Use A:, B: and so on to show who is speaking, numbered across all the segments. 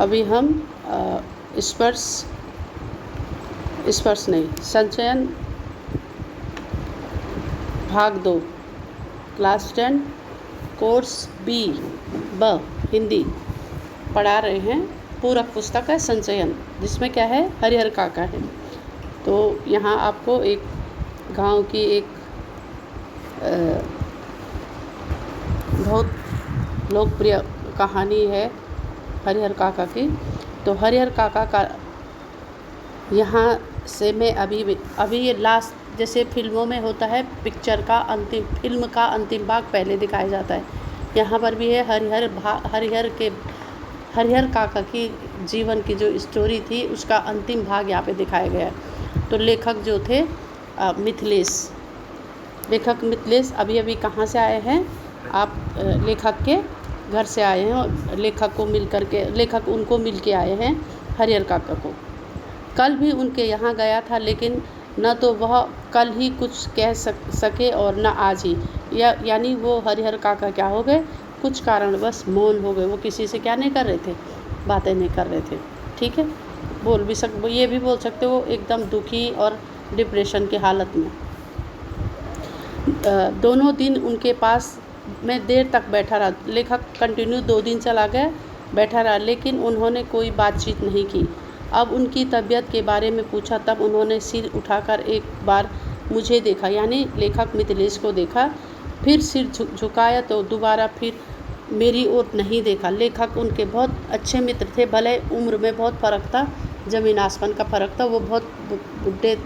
A: अभी हम स्पर्श नहीं, संचयन भाग 2 क्लास 10 कोर्स बी हिंदी पढ़ा रहे हैं। पूरक पुस्तक है संचयन, जिसमें क्या है, हरिहर काका है। तो यहाँ आपको एक गांव की एक बहुत लोकप्रिय कहानी है हरिहर काका की। तो हरिहर काका का यहाँ से मैं अभी ये लास्ट, जैसे फिल्मों में होता है पिक्चर का फिल्म का अंतिम भाग पहले दिखाया जाता है, यहाँ पर भी है हरिहर काका की जीवन की जो स्टोरी थी उसका अंतिम भाग यहाँ पे दिखाया गया है। तो लेखक जो थे लेखक मिथिलेश अभी कहाँ से आए हैं, आप लेखक के घर से आए हैं और लेखक उनको मिल के आए हैं हरिहर काका को। कल भी उनके यहाँ गया था, लेकिन न तो वह कल ही कुछ कह सके और न आज ही, यानी वो हरिहर काका क्या हो गए, कुछ कारणवश मौन हो गए। वो किसी से क्या नहीं कर रहे थे, बातें नहीं कर रहे थे। ठीक है, ये भी बोल सकते हो एकदम दुखी और डिप्रेशन की हालत में। दोनों दिन उनके पास मैं देर तक बैठा रहा। लेखक कंटिन्यू 2 दिन चला गया, बैठा रहा, लेकिन उन्होंने कोई बातचीत नहीं की। अब उनकी तबीयत के बारे में पूछा, तब उन्होंने सिर उठाकर एक बार मुझे देखा, यानी लेखक मिथिलेश को देखा, फिर सिर झुकाया तो दोबारा फिर मेरी ओर नहीं देखा। लेखक उनके बहुत अच्छे मित्र थे, भले उम्र में बहुत फ़र्क था, ज़मीन आसमान का फ़र्क था। वो बहुत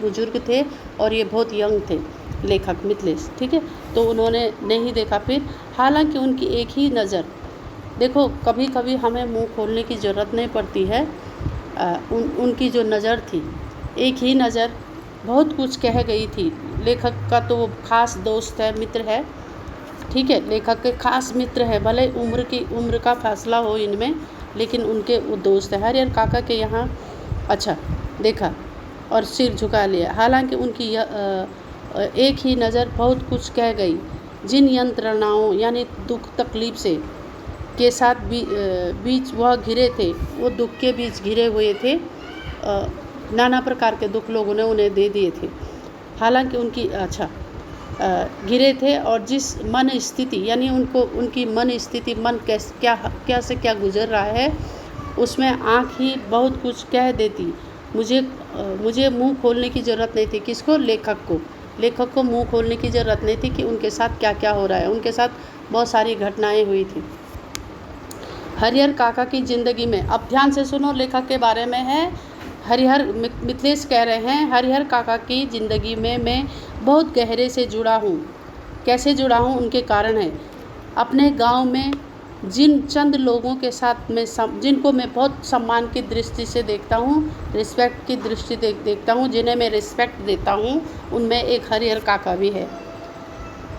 A: बुजुर्ग थे और ये बहुत यंग थे, लेखक मिथिलेश। ठीक है, तो उन्होंने नहीं देखा फिर। हालांकि उनकी एक ही नज़र, देखो कभी कभी हमें मुंह खोलने की ज़रूरत नहीं पड़ती है। उनकी जो नज़र थी, एक ही नज़र बहुत कुछ कह गई थी। लेखक का तो वो खास दोस्त है, मित्र है। ठीक है, लेखक के खास मित्र है, भले उम्र का फासला हो इनमें, लेकिन उनके वो दोस्त है। हरिहर काका के यहाँ अच्छा देखा और सिर झुका लिया। हालांकि उनकी एक ही नज़र बहुत कुछ कह गई। जिन यंत्रणाओं यानी दुख तकलीफ से के साथ बीच वह घिरे थे, वो दुख के बीच घिरे हुए थे। नाना प्रकार के दुख लोगों ने उन्हें दे दिए थे। हालांकि उनकी घिरे थे, और जिस मन स्थिति, यानी उनकी मन स्थिति, मन क्या से क्या गुजर रहा है, उसमें आँख ही बहुत कुछ कह देती। मुझे मुंह खोलने की ज़रूरत नहीं थी। किसको? लेखक को मुंह खोलने की ज़रूरत नहीं थी कि उनके साथ क्या क्या हो रहा है। उनके साथ बहुत सारी घटनाएं हुई थी हरिहर काका की ज़िंदगी में। अब ध्यान से सुनो, लेखक के बारे में है। मिथिलेश कह रहे हैं, हरिहर काका की ज़िंदगी में मैं बहुत गहरे से जुड़ा हूँ। कैसे जुड़ा हूँ, उनके कारण है। अपने गांव में जिन चंद लोगों के साथ में जिनको मैं बहुत सम्मान की दृष्टि से देखता हूँ, रिस्पेक्ट की दृष्टि देखता हूँ, जिन्हें मैं रिस्पेक्ट देता हूँ, उनमें एक हरिहर काका भी है।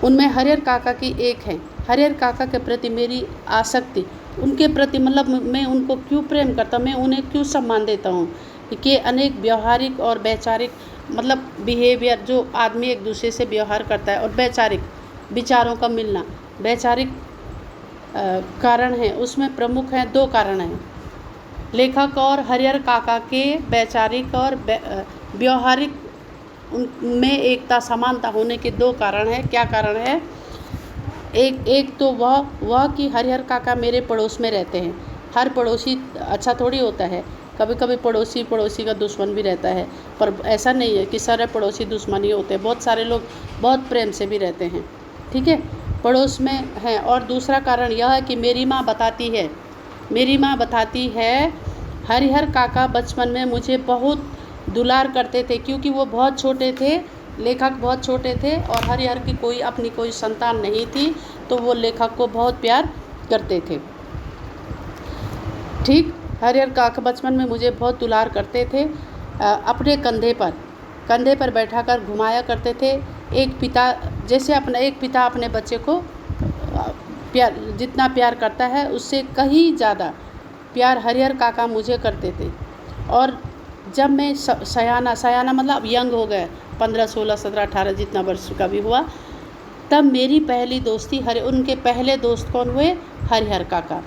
A: उनमें हरिहर काका की एक है। हरिहर काका के प्रति मेरी आसक्ति, उनके प्रति मतलब मैं उनको क्यों प्रेम करता हूँ, मैं उन्हें क्यों सम्मान देता हूँ कि अनेक व्यवहारिक और वैचारिक मतलब बिहेवियर जो आदमी एक दूसरे से व्यवहार करता है, और वैचारिक विचारों का मिलना, वैचारिक कारण है। उसमें प्रमुख हैं 2 कारण हैं। लेखक और हरिहर काका के वैचारिक और व्यवहारिक उनमें एकता, समानता होने के 2 कारण हैं। क्या कारण है? एक तो वह कि हरिहर काका मेरे पड़ोस में रहते हैं। हर पड़ोसी अच्छा थोड़ी होता है, कभी कभी पड़ोसी का दुश्मन भी रहता है, पर ऐसा नहीं है कि सारे पड़ोसी दुश्मन ही होते हैं। बहुत सारे लोग बहुत प्रेम से भी रहते हैं। ठीक है, पड़ोस में हैं। और दूसरा कारण यह है कि मेरी माँ बताती है हरिहर काका बचपन में मुझे बहुत दुलार करते थे, क्योंकि वो बहुत छोटे थे, लेखक बहुत छोटे थे, और हरिहर की अपनी कोई संतान नहीं थी, तो वो लेखक को बहुत प्यार करते थे। ठीक, हरिहर काका बचपन में मुझे बहुत दुलार करते थे। अपने कंधे पर बैठाकर घुमाया करते थे। एक पिता अपने बच्चे को जितना प्यार करता है, उससे कहीं ज़्यादा प्यार हरिहर काका मुझे करते थे। और जब मैं सयाना मतलब यंग हो गए, 15, 16, 17, 18 जितना वर्ष का भी हुआ, तब मेरी पहली दोस्ती उनके पहले दोस्त कौन हुए? हरिहर काका।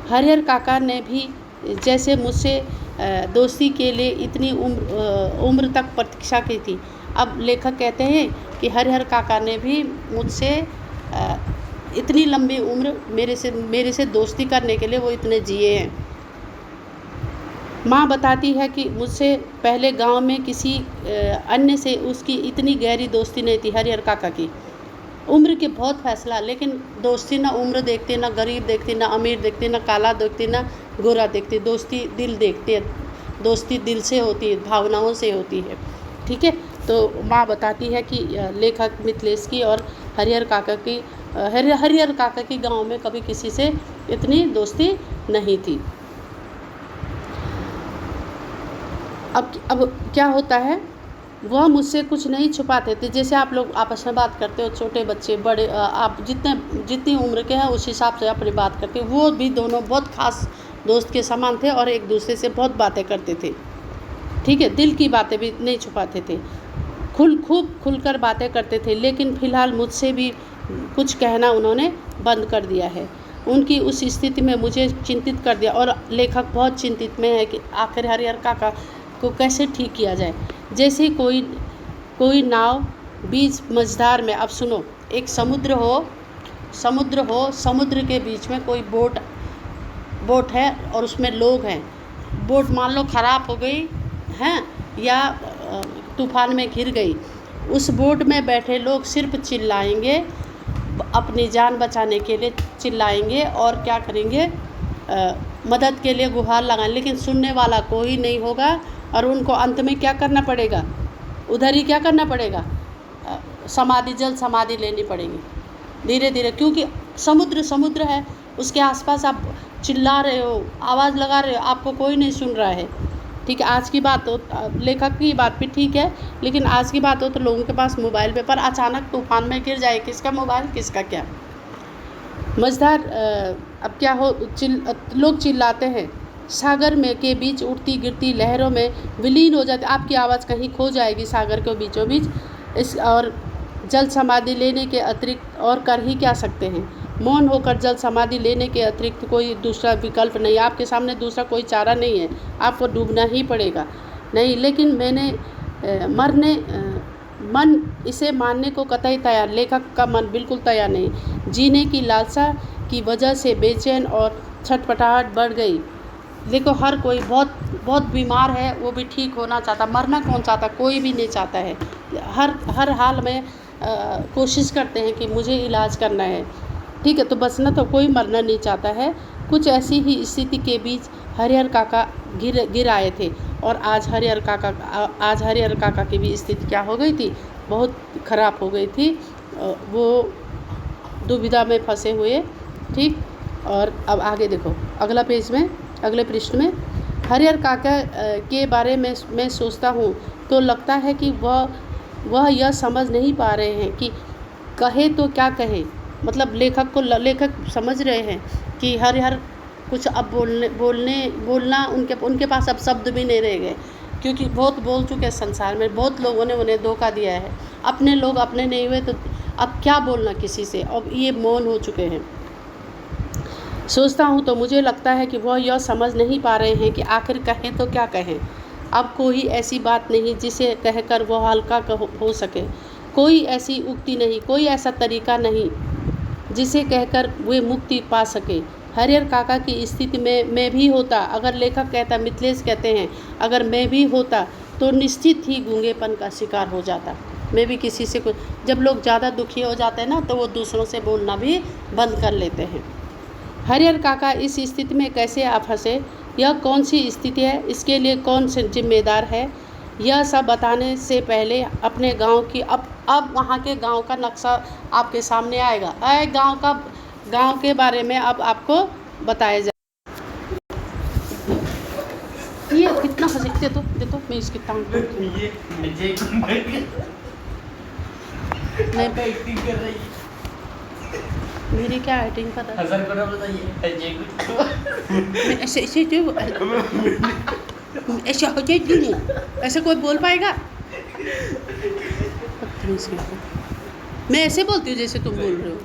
A: हरिहर काका ने भी जैसे मुझसे दोस्ती के लिए इतनी उम्र तक प्रतीक्षा की थी। अब लेखक कहते हैं कि हरिहर काका ने भी मुझसे इतनी लंबी उम्र मेरे से दोस्ती करने के लिए वो इतने जिए हैं। माँ बताती है कि मुझसे पहले गांव में किसी अन्य से उसकी इतनी गहरी दोस्ती नहीं थी हरिहर काका की। उम्र के बहुत फैसला, लेकिन दोस्ती ना उम्र देखती, ना गरीब देखती, ना अमीर देखती, ना काला देखती, ना गोरा देखती। दोस्ती दिल देखती है, दोस्ती दिल से होती है, भावनाओं से होती है। ठीक है, तो माँ बताती है कि लेखक मिथिलेश की और हरिहर काका की गांव में कभी किसी से इतनी दोस्ती नहीं थी। अब क्या होता है, वह मुझसे कुछ नहीं छुपाते थे। जैसे आप लोग आपस में बात करते हो, छोटे बच्चे बड़े, आप जितनी उम्र के हैं उस हिसाब से अपनी बात करते हो। वो भी दोनों बहुत खास दोस्त के समान थे और एक दूसरे से बहुत बातें करते थे। ठीक है, दिल की बातें भी नहीं छुपाते थे, खूब खुलकर बातें करते थे। लेकिन फ़िलहाल मुझसे भी कुछ कहना उन्होंने बंद कर दिया है। उनकी उस स्थिति में मुझे चिंतित कर दिया और लेखक बहुत चिंतित में है कि आखिर हरिहर काका को कैसे ठीक किया जाए। जैसे कोई नाव बीच मझधार में, अब सुनो, एक समुद्र हो, समुद्र के बीच में कोई बोट है और उसमें लोग हैं। बोट मान लो ख़राब हो गई हैं या तूफान में घिर गई, उस बोट में बैठे लोग सिर्फ चिल्लाएंगे, अपनी जान बचाने के लिए चिल्लाएंगे और क्या करेंगे, मदद के लिए गुहार लगाएं, लेकिन सुनने वाला कोई नहीं होगा। और उनको अंत में क्या करना पड़ेगा, उधर ही क्या करना पड़ेगा, जल समाधि लेनी पड़ेगी धीरे धीरे, क्योंकि समुद्र है, उसके आसपास आप चिल्ला रहे हो, आवाज़ लगा रहे हो, आपको कोई नहीं सुन रहा है। ठीक है, आज की बात हो, लेखक की बात भी ठीक है, लेकिन आज की बात हो तो लोगों के पास मोबाइल पे, पर अचानक तूफान में गिर जाए, किसका मोबाइल किसका क्या। मझधार, अब क्या हो, लोग चिल्लाते हैं, सागर में के बीच उठती गिरती लहरों में विलीन हो जाते, आपकी आवाज़ कहीं खो जाएगी सागर के बीचों बीच। और जल समाधि लेने के अतिरिक्त और कर ही क्या सकते हैं। मौन होकर जल समाधि लेने के अतिरिक्त कोई दूसरा विकल्प नहीं, आपके सामने दूसरा कोई चारा नहीं है, आपको डूबना ही पड़ेगा। नहीं, लेकिन मन इसे मानने को कतई तैयार, लेखक का मन बिल्कुल तैयार नहीं। जीने की लालसा की वजह से बेचैन और छटपटाहट बढ़ गई। देखो, हर कोई बहुत बीमार है, वो भी ठीक होना चाहता, मरना कौन चाहता, कोई भी नहीं चाहता है। हर हाल में कोशिश करते हैं कि मुझे इलाज करना है। ठीक है, तो बचना तो कोई मरना नहीं चाहता है। कुछ ऐसी ही स्थिति के बीच हरिहर काका गिर आए थे और आज हरिहर काका की भी स्थिति क्या हो गई थी, बहुत ख़राब हो गई थी। वो दुविधा में फंसे हुए। ठीक, और अब आगे देखो, अगले पृष्ठ में हरिहर काका के बारे में मैं सोचता हूँ तो लगता है कि वह यह समझ नहीं पा रहे हैं कि कहे तो क्या कहे। मतलब लेखक समझ रहे हैं कि हरिहर कुछ अब बोलना उनके पास अब शब्द भी नहीं रह गए, क्योंकि बहुत बोल चुके हैं संसार में, बहुत लोगों ने उन्हें धोखा दिया है। अपने लोग अपने नहीं हुए तो अब क्या बोलना किसी से, अब ये मौन हो चुके हैं। सोचता हूँ तो मुझे लगता है कि वह यह समझ नहीं पा रहे हैं कि आखिर कहें तो क्या कहें। अब कोई ऐसी बात नहीं जिसे कहकर वह हल्का हो सके, कोई ऐसी उक्ति नहीं, कोई ऐसा तरीका नहीं जिसे कहकर वे मुक्ति पा सके। हरिहर काका की स्थिति में मैं भी होता, अगर लेखक कहता, मिथिलेश कहते हैं, अगर मैं भी होता तो निश्चित ही गूंगेपन का शिकार हो जाता। मैं भी किसी से कुछ, जब लोग ज़्यादा दुखी हो जाते हैं ना तो वो दूसरों से बोलना भी बंद कर लेते हैं। हरिहर काका इस स्थिति में कैसे आ फंसे, यह कौन सी स्थिति है, इसके लिए कौन से जिम्मेदार है, यह सब बताने से पहले अपने गांव की अब वहाँ के गांव का नक्शा आपके सामने आएगा। गांव के बारे में अब आपको बताया जाए। ये कितना हंसी, दे तो मैं इसकी टांग
B: एक्टिंग कर रही है।
A: मेरी क्या एक्टिंग कर रहा है, मैं ऐसे हो जाए, ऐसे कोई बोल पाएगा। मैं ऐसे बोलती हूँ जैसे तुम बोल रहे हो।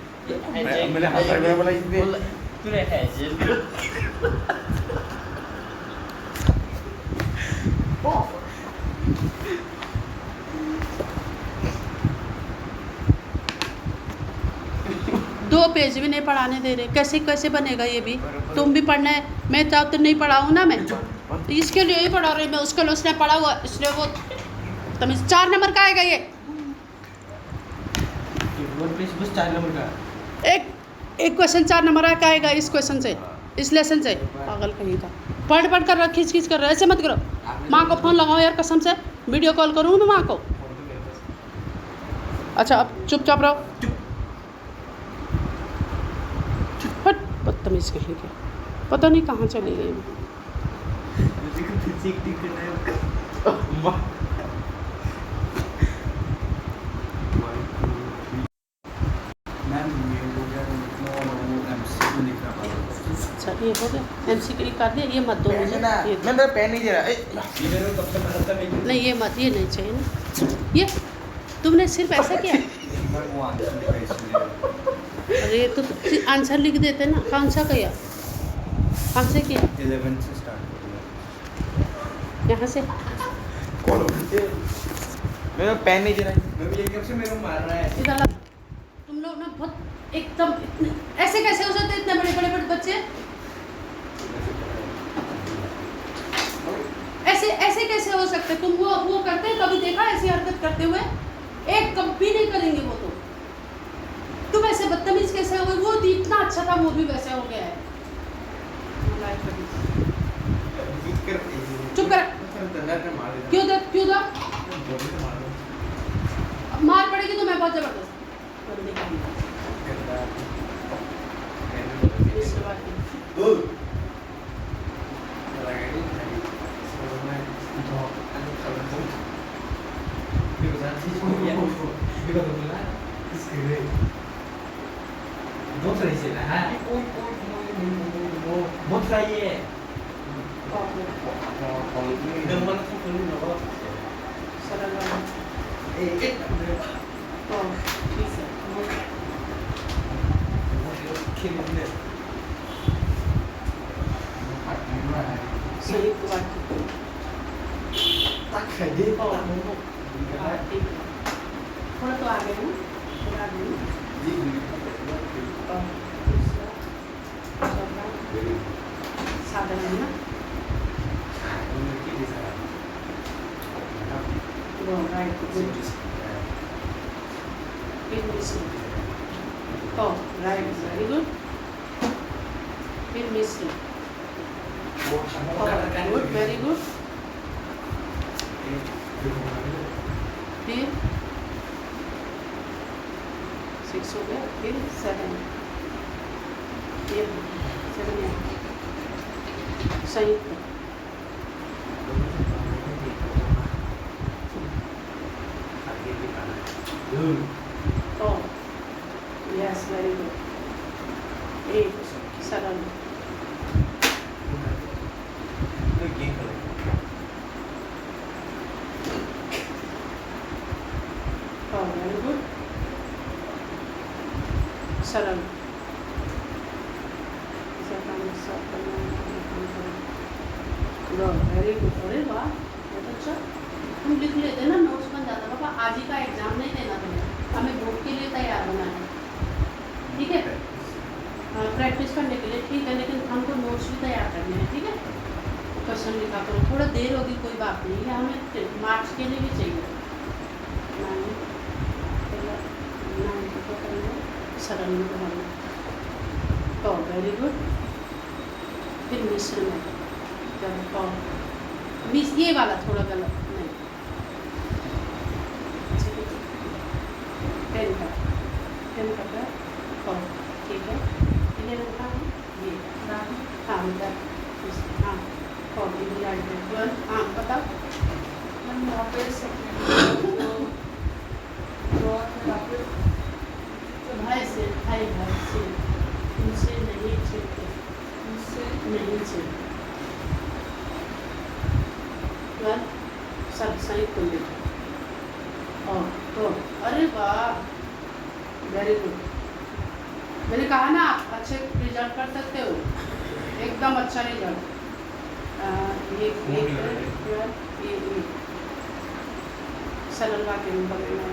A: पेज भी नहीं पढ़ाने दे रहे, कैसे कैसे बनेगा ये भी? तुम भी पढ़ना है, मैं चाहूँ तो नहीं पढ़ाऊँ ना मैं, इसके लिए ही पढ़ा रही मैं, उसके लिए उसने पढ़ा हुआ, इसलिए वो तमीज़ 4 नंबर का आएगा ये,
B: बस 4 नंबर का
A: एक क्वेश्चन 4 नंबर का आएगा इस क्वेश्चन से, इस लेसन से। पागल कहीं का पढ़ कर रहा, खींच कर रहा, ऐसे मत करो। माँ को फ़ोन लगाओ यार, कसम से वीडियो कॉल करूँ मैं माँ को। अच्छा अब चुपचाप रहो, हट बदतमीज़ कहीं के, पता नहीं कहाँ चली गई। अच्छा ये हो गया, MCQ कर दिया, ये मत दो मुझे, ये
B: मैं मेरा पेन नहीं दे रहा, ये मेरे को कब से पता था नहीं।
A: नहीं ये मत, ये नहीं चाहिए ना, ये तुमने सिर्फ ऐसा किया।
B: वो आंसर लिखा इसलिए।
A: अरे तो आंसर लिख देते ना, कौन सा किया, कहाँ से किया?
B: 11 से स्टार्ट किया।
A: यहाँ से
B: मेरा पेन नहीं दे रहा है, मैं भी एकदम से मेरे को मार रहा है।
A: इधर ला। तुम लोग ना बहुत एकदम इतने ऐसे कैसे हो सकते, इतने बड़े बड़े बच्चे ऐसे ऐसे कैसे हो सकते? तुम वो करते हैं, कभी देखा ऐसी हरकत करते हुए? एक कभी नहीं करेंगे वो तो। तुम ऐसे बदतमीज कैसे हो गए? वो इतना अच्छा था, वो भी वैसे हो गया है। चुप कर, क्यों दे मार पड़ेगी तो मैं बहुत जबरदस्त संयुक्त वाक्य थोड़ा तो आगे हूँ, थोड़ा आगे हूँ। साधन है ना, राइट, गुड, फिर मिश्रण, राइट, वेरी गुड, फिर मिश्रण, गुड, वेरी गुड, फिर 6 हो गया, फिर 7, ये 7 यहाँ संयुक्त, यस वेरी गुड, 8 सरल, वेरी गुड, सरल, वेरी गुड, अरे वाह बहुत अच्छा। तुम लिख लेते ना, नोट्स बन जाता। पापा आज ही का एग्जाम नहीं देना तुम्हें, हमें बोर्ड के लिए तैयार होना है, ठीक है? प्रैक्टिस करने के लिए ठीक है, लेकिन हमको नोट्स भी तैयार करने हैं, ठीक है? क्वेश्चन लिखा करो, थोड़ा देर होगी कोई बात नहीं है, हमें मार्क्स के लिए भी चाहिए। 9 को करना सरल में बनाना, तो वेरी गुड, फिर मिश्र में जब मिस ये वाला थोड़ा गलत नहीं, 10 का ठीक है, 11 का ये हाँ हाँ हाँ बताओ भाई से उनसे नहीं छेड़ते, नहीं छेड़ते, सब सही को लिखो। और तो अरे वाह वेरी गुड, मैंने कहा ना आप अच्छे रिजल्ट कर सकते हो, एकदम अच्छा रिजल्ट। ये सरल वाक्य में पकड़ना है,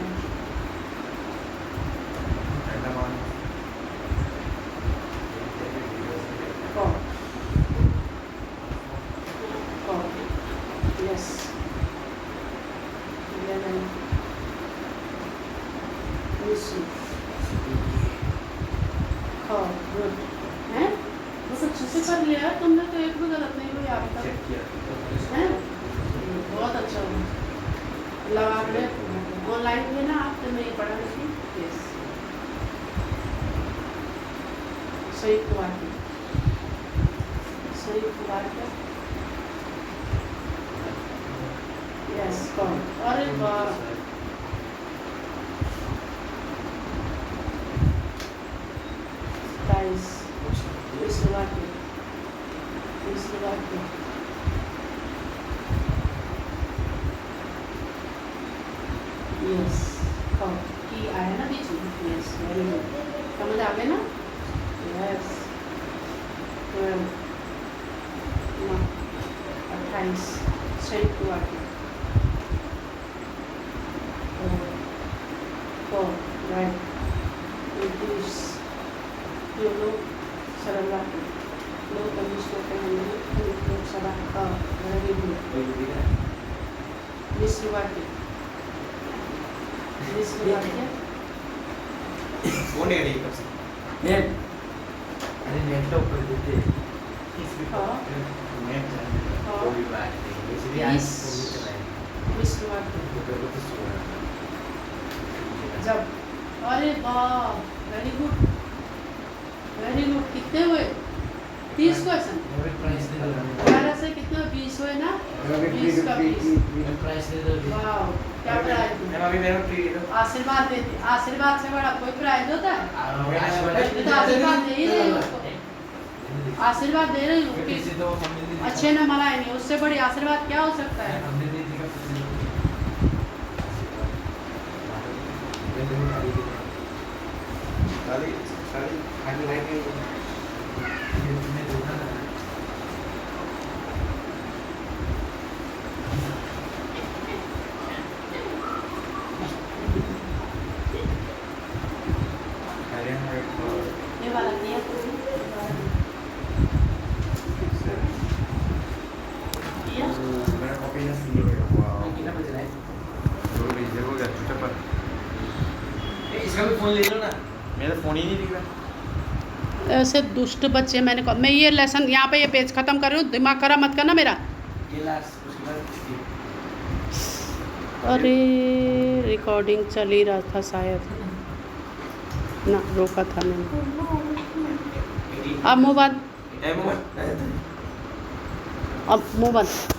A: भी आप तक
B: चेक किया
A: है बहुत अच्छा हुआ लगा के ऑनलाइन थे ना आप तो मैं पढ़ा रही थी यस सही हुआ यस कौन अरे वाह गाइस यस कौन की आया ना बीच में यस वेरी गुड समझ आ गया ना यस 28 सही हुआ राइट जो लोग सरल बात लोग कमिश होते हैं लोग सदा वेरी गुड मिस्र वाक्य
B: फोन नहीं करेगी कब से
C: नेट अरे नेट तो ऊपर देते
A: हाँ
B: नेट
A: हाँ।
B: कोई बात नहीं इसलिए आज
A: Yes.
B: फोन नहीं चलाएंगे
A: मिस्र वाक्य
B: तो करो तो सोना
A: जब अरे वाह वेरी गुड कितने हुए 30 क्वेश्चन
C: और प्राइस दे दो
A: 11 से कितने 20 हुए ना 20 का 20
C: प्राइस दे दो
A: वाह क्या प्राइज
B: मैं अभी मेरे को फ्री दे दो
A: आशीर्वाद देते आशीर्वाद से बड़ा कोई प्राइज होता है ये तो आशीर्वाद दे ही रही हूँ उसको आशीर्वाद दे रही हूँ कि
C: किसी तो हमने दी
A: अच्छे न मनाए नहीं उससे बड़ी आशीर्वाद क्या हो सकता है
C: हमने दी थी का
B: खाली खाली लाइट नहीं
C: तुमने देखा था
A: ये वाला किया किया
B: मेरा कॉपी ना सी वाओ
C: कितना बज रहा है
B: दो बजे हो गया छुट्टा पर
C: इसका भी फोन ले लो ना
B: मेरा फोन ही नहीं दिख रहा
A: ऐसे दुष्ट बच्चे मैं ये लेसन यहाँ पे ये पेज खत्म कर रही हूँ दिमाग खराब मत करना मेरा
C: गिलास उसके बाद
A: अरे रिकॉर्डिंग चल ही रहा था शायद ना रोका था मैंने अब मुँह बंद
B: टाइम हुआ
A: अब मुँह बंद